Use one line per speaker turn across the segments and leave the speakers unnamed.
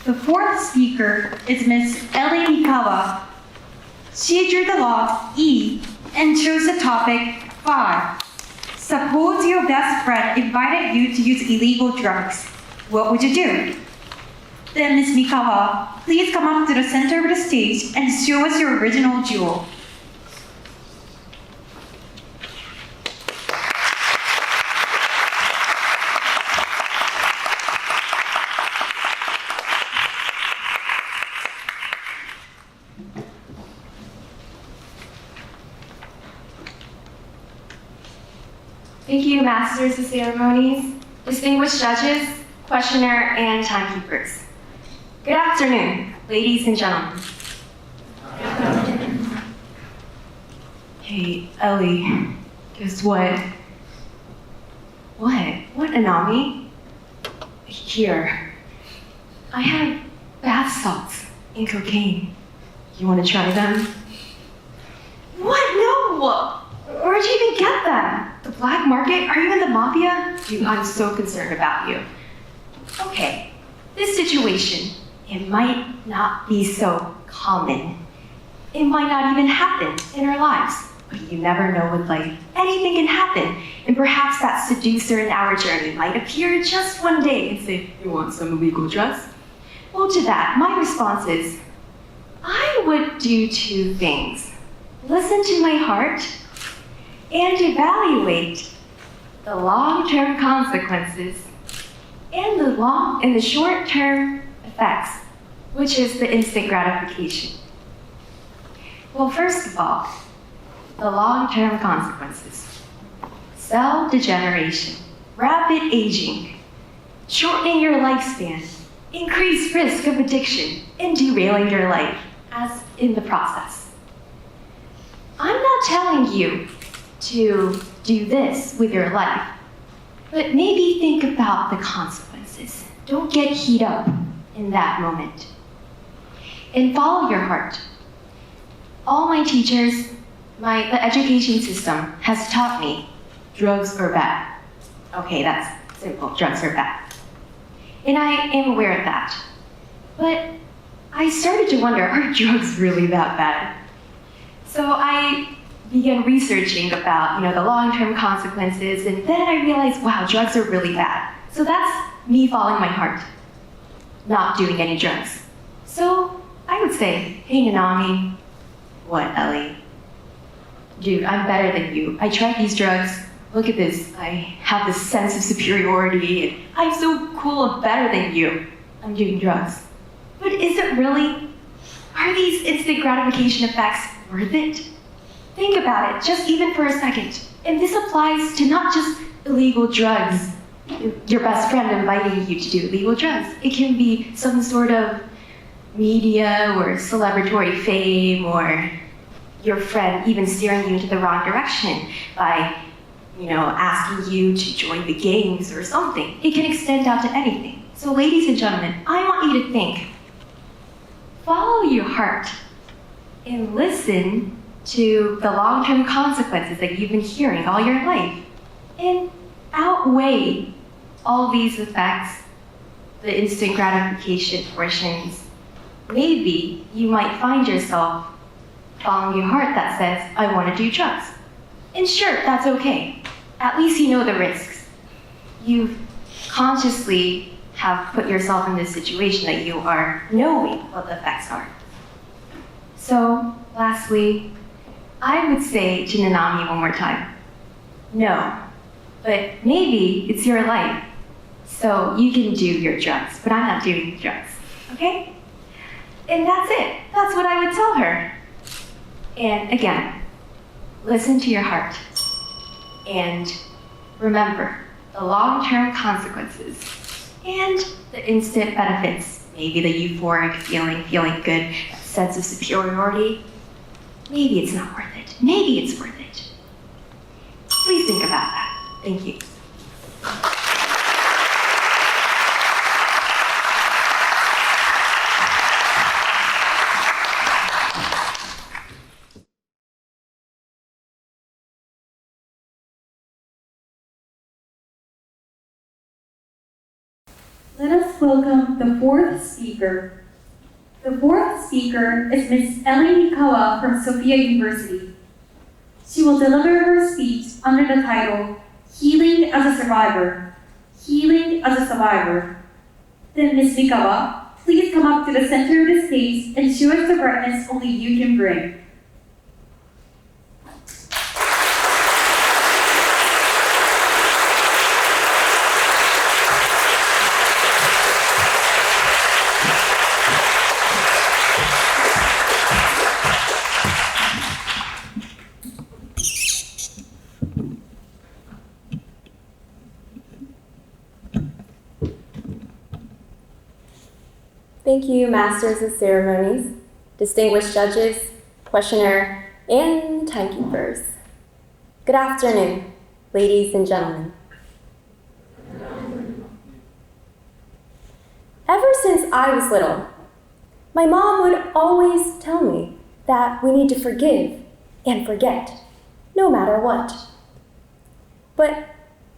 The fourth speaker is Miss Ellie Mikawa. She drew the log E and chose the topic 5. Suppose your best friend invited you to use illegal drugs. What would you do? Then Miss Mikawa, please come up to the center of the stage and show us your original jewel.
Thank you, Masters of Ceremonies, distinguished judges, questioner, and timekeepers. Good afternoon, ladies and gentlemen. Hey, Ellie, guess what? What, Anami? Here, I have bath salts and cocaine. You want to try them? What? No! Where'd you even get them? The black market? Are you in the mafia? Dude, I'm so concerned about you. Okay, this situation, it might not be so common. It might not even happen in our lives. But you never know with life. Anything can happen. And perhaps that seducer in our journey might appear just one day and say, you want some illegal drugs? Well, to that, my response is, I would do 2 things. Listen to my heart and evaluate the long-term consequences and the short-term effects, which is the instant gratification. Well, first of all, the long-term consequences. Cell degeneration, rapid aging, shortening your lifespan, increased risk of addiction, and derailing your life as in the process. I'm not telling you to do this with your life, but maybe think about the consequences. Don't get heat up in that moment. And follow your heart. All my teachers, the education system has taught me drugs are bad. Okay, that's simple, drugs are bad. And I am aware of that. But I started to wonder, are drugs really that bad? So I began researching about, the long-term consequences, and then I realized, wow, drugs are really bad. So that's me following my heart, not doing any drugs. So I would say, hey, Nanami, what, Ellie? Dude, I'm better than you. I tried these drugs. Look at this. I have this sense of superiority, and I'm so cool and better than you. I'm doing drugs. But is it really? Are these instant gratification effects worth it? Think about it, just even for a second. And this applies to not just illegal drugs, your best friend inviting you to do illegal drugs. It can be some sort of media or celebratory fame, or your friend even steering you into the wrong direction by, asking you to join the gangs or something. It can extend out to anything. So ladies and gentlemen, I want you to think. Follow your heart and listen to the long-term consequences that you've been hearing all your life, and outweigh all these effects, the instant gratification portions. Maybe you might find yourself following your heart that says, I want to do drugs. And sure, that's okay. At least you know the risks. You consciously have put yourself in this situation that you are knowing what the effects are. So, lastly, I would say to Nanami one more time, no, but maybe it's your life, so you can do your drugs, but I'm not doing drugs, okay? And that's it. That's what I would tell her. And again, listen to your heart. And remember, the long-term consequences, and the instant benefits. Maybe the euphoric feeling good, that sense of superiority. Maybe it's not worth it. Maybe it's worth it. Please think about that. Thank you.
Let us welcome the fourth speaker. The fourth speaker is Miss Ellie Mikawa from Sophia University. She will deliver her speech under the title, Healing as a Survivor. Healing as a Survivor. Then Miss Mikawa, please come up to the center of the stage and show us the brightness only you can bring.
Thank you, Masters of Ceremonies, distinguished judges, questioner, and timekeepers. Good afternoon, ladies and gentlemen. Ever since I was little, my mom would always tell me that we need to forgive and forget, no matter what. But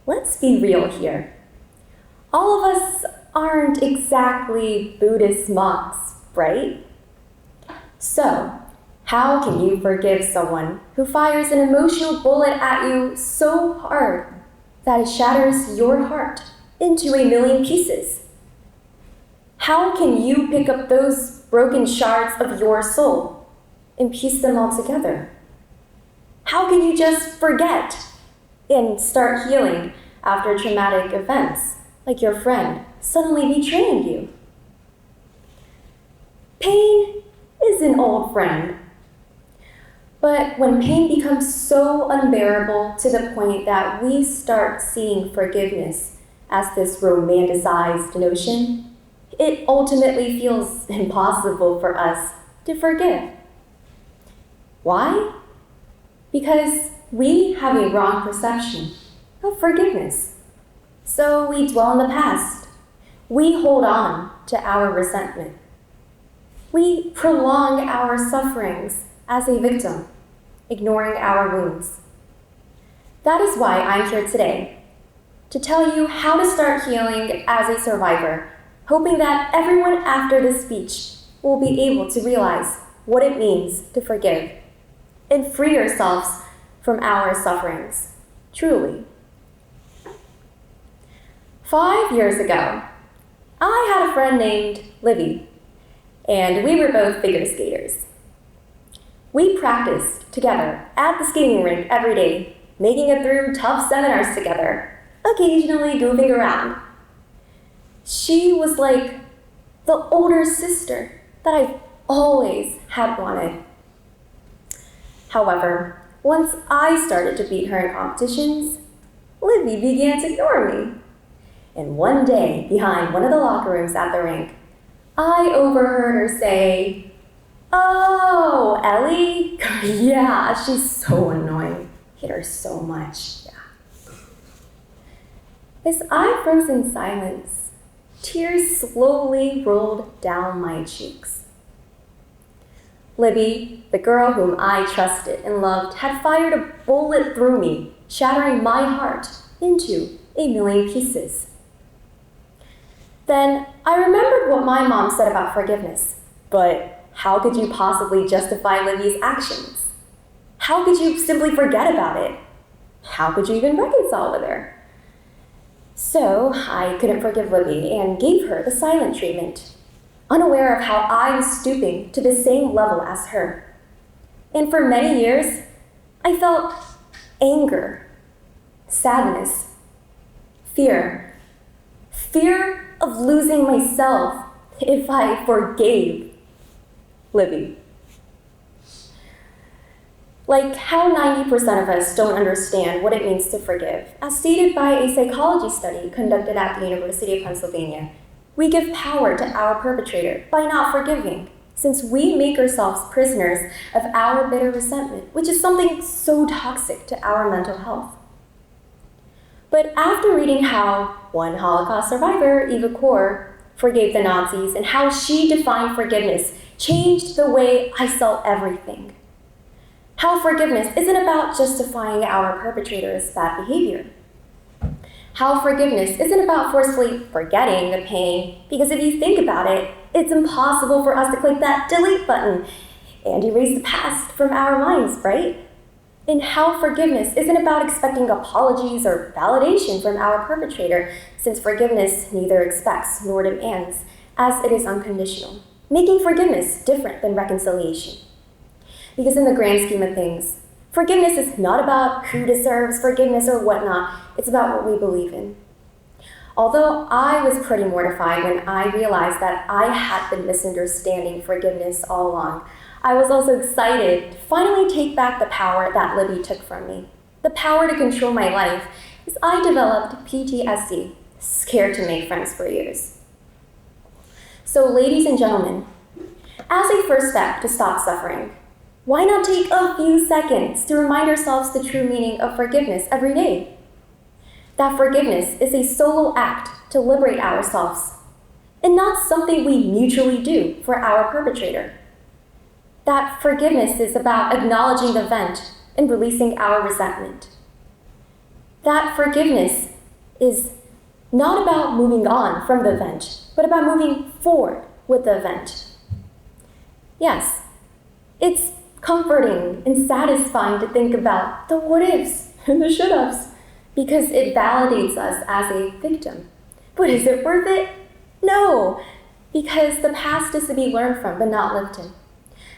let's be real here. All of us aren't exactly Buddhist monks, right? So, how can you forgive someone who fires an emotional bullet at you so hard that it shatters your heart into a million pieces? How can you pick up those broken shards of your soul and piece them all together? How can you just forget and start healing after traumatic events, like your friend suddenly betraying you? Pain is an old friend. But when pain becomes so unbearable to the point that we start seeing forgiveness as this romanticized notion, it ultimately feels impossible for us to forgive. Why? Because we have a wrong perception of forgiveness. So we dwell in the past. We hold on to our resentment. We prolong our sufferings as a victim, ignoring our wounds. That is why I'm here today, to tell you how to start healing as a survivor, hoping that everyone after this speech will be able to realize what it means to forgive and free yourselves from our sufferings, truly. 5 years ago, I had a friend named Livy, and we were both figure skaters. We practiced together at the skating rink every day, making it through tough seminars together, occasionally goofing around. She was like the older sister that I've always had wanted. However, once I started to beat her in competitions, Livy began to ignore me. And one day, behind one of the locker rooms at the rink, I overheard her say, "Oh, Ellie? Yeah, she's so annoying. Hate her so much, yeah." As I froze in silence, tears slowly rolled down my cheeks. Libby, the girl whom I trusted and loved, had fired a bullet through me, shattering my heart into a million pieces. Then I remembered what my mom said about forgiveness, but how could you possibly justify Libby's actions? How could you simply forget about it? How could you even reconcile with her? So I couldn't forgive Libby and gave her the silent treatment, unaware of how I was stooping to the same level as her. And for many years, I felt anger, sadness, fear of losing myself if I forgave Libby. Like how 90% of us don't understand what it means to forgive, as stated by a psychology study conducted at the University of Pennsylvania. We give power to our perpetrator by not forgiving, since we make ourselves prisoners of our bitter resentment, which is something so toxic to our mental health. But after reading how one Holocaust survivor, Eva Kor, forgave the Nazis and how she defined forgiveness changed the way I saw everything. How forgiveness isn't about justifying our perpetrator's bad behavior. How forgiveness isn't about forcefully forgetting the pain, because if you think about it, it's impossible for us to click that delete button and erase the past from our minds, right? And how forgiveness isn't about expecting apologies or validation from our perpetrator, since forgiveness neither expects nor demands, as it is unconditional, making forgiveness different than reconciliation. Because in the grand scheme of things, forgiveness is not about who deserves forgiveness or whatnot, it's about what we believe in. Although I was pretty mortified when I realized that I had been misunderstanding forgiveness all along, I was also excited to finally take back the power that Libby took from me. The power to control my life, as I developed PTSD, scared to make friends for years. So ladies and gentlemen, as a first step to stop suffering, why not take a few seconds to remind ourselves the true meaning of forgiveness every day? That forgiveness is a solo act to liberate ourselves, and not something we mutually do for our perpetrator. That forgiveness is about acknowledging the event and releasing our resentment. That forgiveness is not about moving on from the event, but about moving forward with the event. Yes, it's comforting and satisfying to think about the what-ifs and the should-haves, because it validates us as a victim. But is it worth it? No, because the past is to be learned from but not lived in.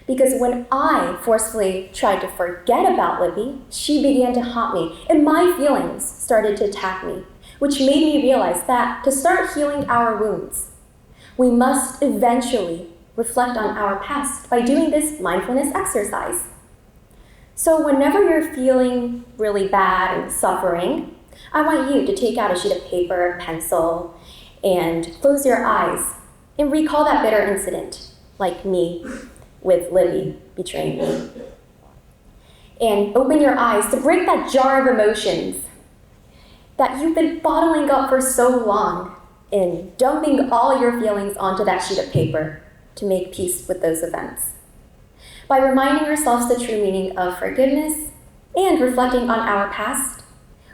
Because when I forcefully tried to forget about Libby, she began to haunt me, and my feelings started to attack me, which made me realize that to start healing our wounds, we must eventually reflect on our past by doing this mindfulness exercise. So whenever you're feeling really bad and suffering, I want you to take out a sheet of paper, pencil, and close your eyes and recall that bitter incident, like me with Libby betraying me. And open your eyes to break that jar of emotions that you've been bottling up for so long and dumping all your feelings onto that sheet of paper to make peace with those events. By reminding ourselves the true meaning of forgiveness and reflecting on our past,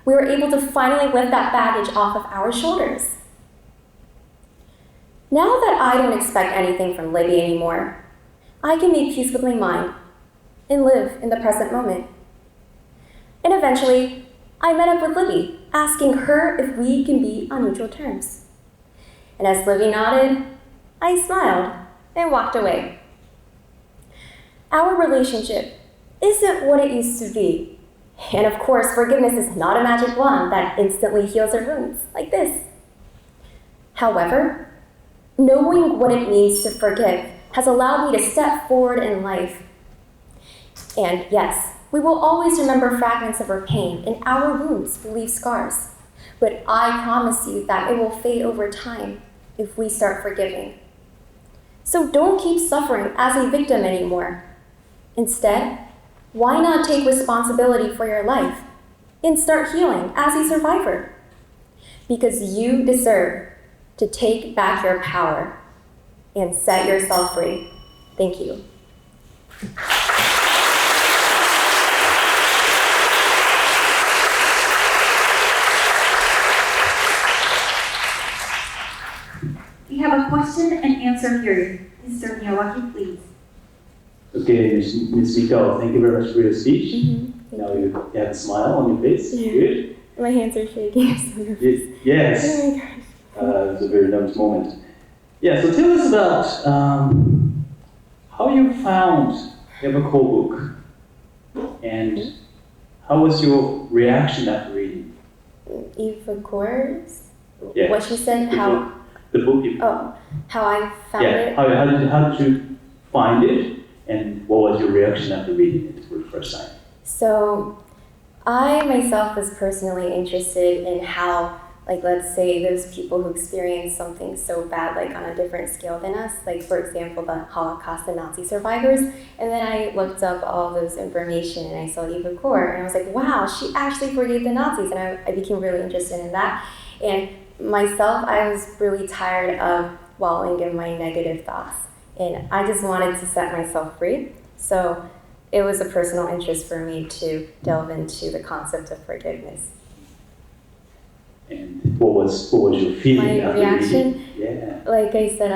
we were able to finally lift that baggage off of our shoulders. Now that I don't expect anything from Libby anymore, I can make peace with my mind and live in the present moment. And eventually, I met up with Libby, asking her if we can be on mutual terms. And as Libby nodded, I smiled and walked away. Our relationship isn't what it used to be. And of course, forgiveness is not a magic wand that instantly heals our wounds like this. However, knowing what it means to forgive has allowed me to step forward in life. And yes, we will always remember fragments of our pain, and our wounds will leave scars. But I promise you that it will fade over time if we start forgiving. So don't keep suffering as a victim anymore. Instead, why not take responsibility for your life and start healing as a survivor? Because you deserve to take back your power and set yourself free. Thank you.
We have a question and answer period. Mr. Miyawaki, please.
Okay, Ms. Mikawa, thank you very much for your speech.
Mm-hmm.
Now you have a smile on your face.
Yeah.
Good.
My hands are shaking.
Yes.
Oh my gosh.
It was a very nervous moment. Yeah, so tell us about how you found Eva Kor book and how was your reaction after reading?
Eva Kor's?
Yeah.
What she said, how...
The book you
Oh, how I found
yeah.
it?
How did you find it, and what was your reaction after reading it for the first time?
So I myself was personally interested in how, like, let's say those people who experience something so bad, like on a different scale than us, like for example, the Holocaust and Nazi survivors. And then I looked up all those information and I saw Eva Kor and I was like, wow, she actually forgave the Nazis. And I became really interested in that. And myself, I was really tired of wallowing in my negative thoughts. And I just wanted to set myself free. So it was a personal interest for me to delve into the concept of forgiveness.
And what was your feeling?
My reaction?
Yeah.
Like I said,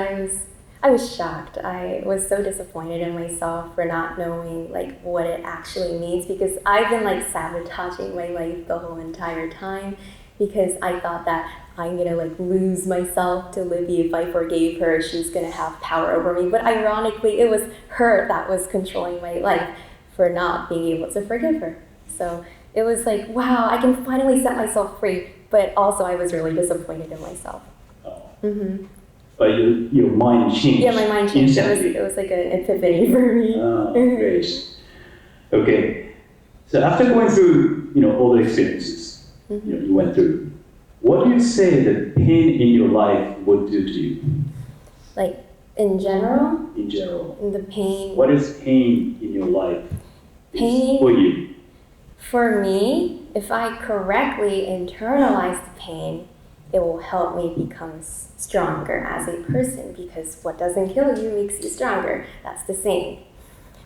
I was shocked. I was so disappointed in myself for not knowing like what it actually means, because I've been like sabotaging my life the whole entire time, because I thought that I'm gonna like lose myself to Libby. If I forgave her, she's gonna have power over me. But ironically, it was her that was controlling my life for not being able to forgive her. So it was like, wow, I can finally set myself free. But also I was really disappointed in myself.
Oh.
Mm-hmm.
But your mind changed.
Yeah, my mind changed.
Instantly.
It was like an epiphany for me.
Oh, great. Okay. So after going through, all the experiences you went through, what do you say that pain in your life would do to you?
Like in general?
In general.
The pain.
What is pain in your life
Pain
for you?
For me, if I correctly internalize the pain, it will help me become stronger as a person, because what doesn't kill you makes you stronger. That's the saying.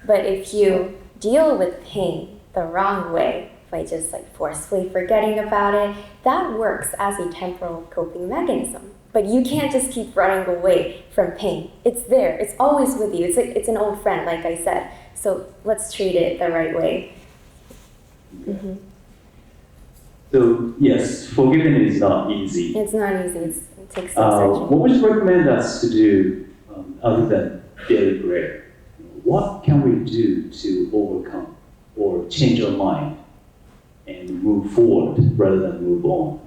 But if you deal with pain the wrong way, by just like forcefully forgetting about it, that works as a temporal coping mechanism. But you can't just keep running away from pain. It's there. It's always with you. It's an old friend, like I said. So let's treat it the right way. Mm-hmm.
So yes, forgiveness is not easy.
It's not easy. It takes some searching.
What would you recommend us to do other than daily prayer? What can we do to overcome or change our mind and move forward rather than move on?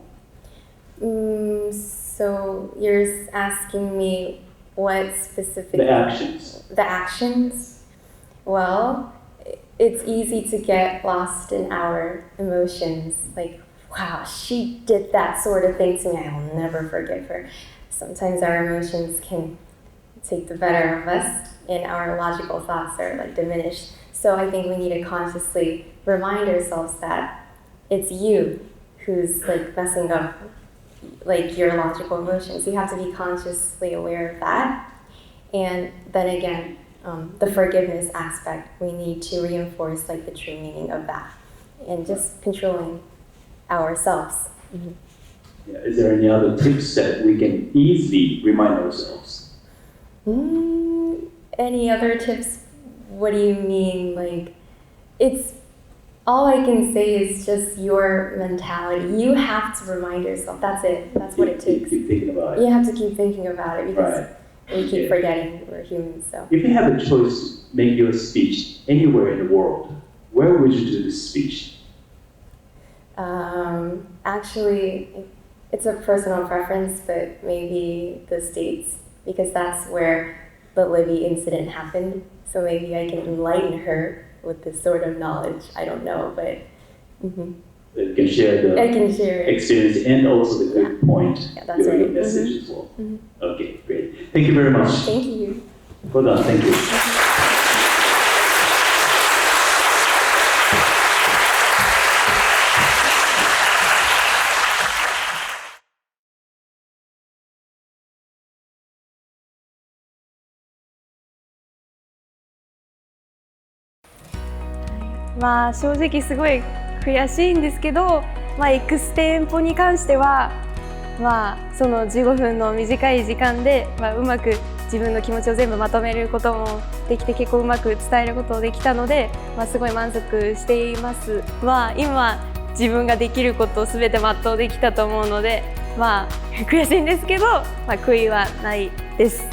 So you're asking me what specific...
The actions.
The actions? Well, it's easy to get lost in our emotions. Like, wow, she did that sort of thing to me. I'll never forgive her. Sometimes our emotions can take the better of us and our logical thoughts are like diminished. So I think we need to consciously remind ourselves that it's you who's like messing up like your logical emotions. You have to be consciously aware of that. And then again, the forgiveness aspect, we need to reinforce like the true meaning of that and just controlling ourselves. Mm-hmm.
Yeah, is there any other tips that we can easily remind ourselves?
Any other tips? What do you mean? Like, it's all I can say is just your mentality. You have to remind yourself. That's it. That's what it takes.
Keep thinking about it.
You have to keep thinking about it because we keep
Yeah.
forgetting we're humans. So
If you have a choice to make your speech anywhere in the world, where would you do this speech?
actually, it's a personal preference, but maybe the States, because that's where the Libby incident happened. So maybe I can enlighten her with this sort of knowledge. I don't know, but
You can share the
I can share it.
experience and also the good point,
Yeah, that's
your
right.
message as well. Okay, great. Thank you very much.
Thank you.
Well done, thank you.
まあ正直すごい悔しいんですけど、エクステンポに関しては、その15分の短い時間で、うまく自分の気持ちを全部まとめることもできて、結構うまく伝えることができたので、すごい満足しています。今自分ができることを全て全うできたと思うので、悔しいんですけど、悔いはないです。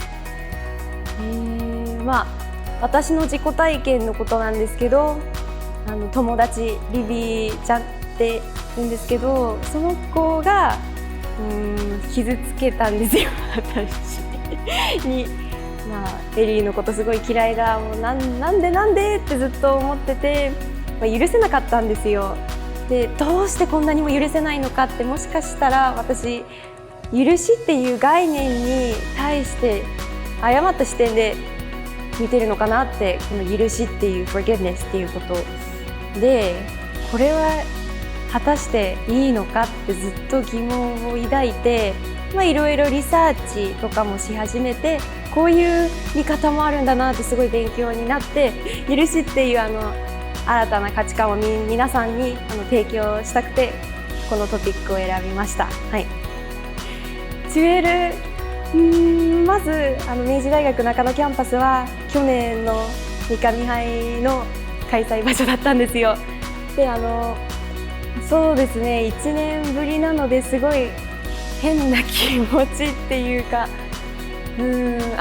私の自己体験のことなんですけど、友達リビーちゃんって言うんですけど、その子が傷つけたんですよ、私に。エリーのことすごい嫌いだ、もうなんでってずっと思ってて、許せなかったんですよ。でどうしてこんなにも許せないのかって、もしかしたら私許しっていう概念に対して誤った視点で見てるのかなって、この許しっていう forgiveness っていうことで、これは果たしていいのかってずっと疑問を抱いて、いろいろリサーチとかもし始めて、こういう見方もあるんだなってすごい勉強になって、許しっていう新たな価値観を皆さんに提供したくて、このトピックを選びました。はい。J.U.E.L、まず明治大学中野キャンパスは去年の三上杯の開催場所だったんですよ。でそうですね、1年ぶりなのですごい変な気持ちっていうか、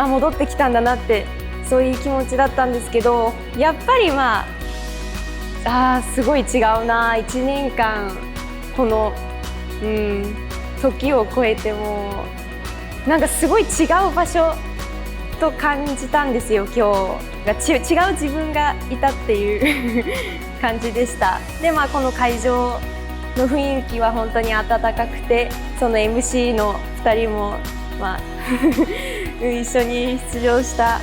戻ってきたんだなって、そういう気持ちだったんですけど、やっぱりすごい違うな。1年間この時を超えてもなんかすごい違う場所と感じたんですよ。今日が違う自分がいたっていう感じでした。でこの会場の雰囲気は本当に温かくて、その MC の2人も一緒に出場した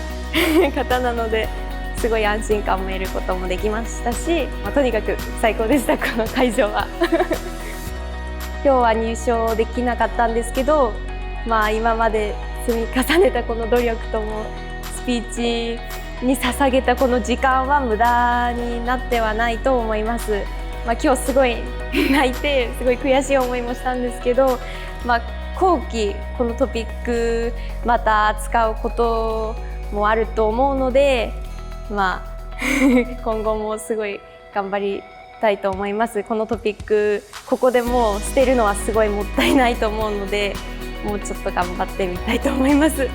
方なので、すごい安心感も得ることもできましたし、とにかく最高でした、この会場は。今日は入賞できなかったんですけど、今まで積み重ねたこの努力ともスピーチに捧げたこの時間は無駄になってはないと思います。今日すごい泣いて、すごい悔しい思いもしたんですけど、後期このトピックまた扱うこともあると思うので、今後もすごい頑張りたいと思います。このトピックここでもう捨てるのはすごいもったいないと思うので、もうちょっと頑張ってみたいと思います。はい。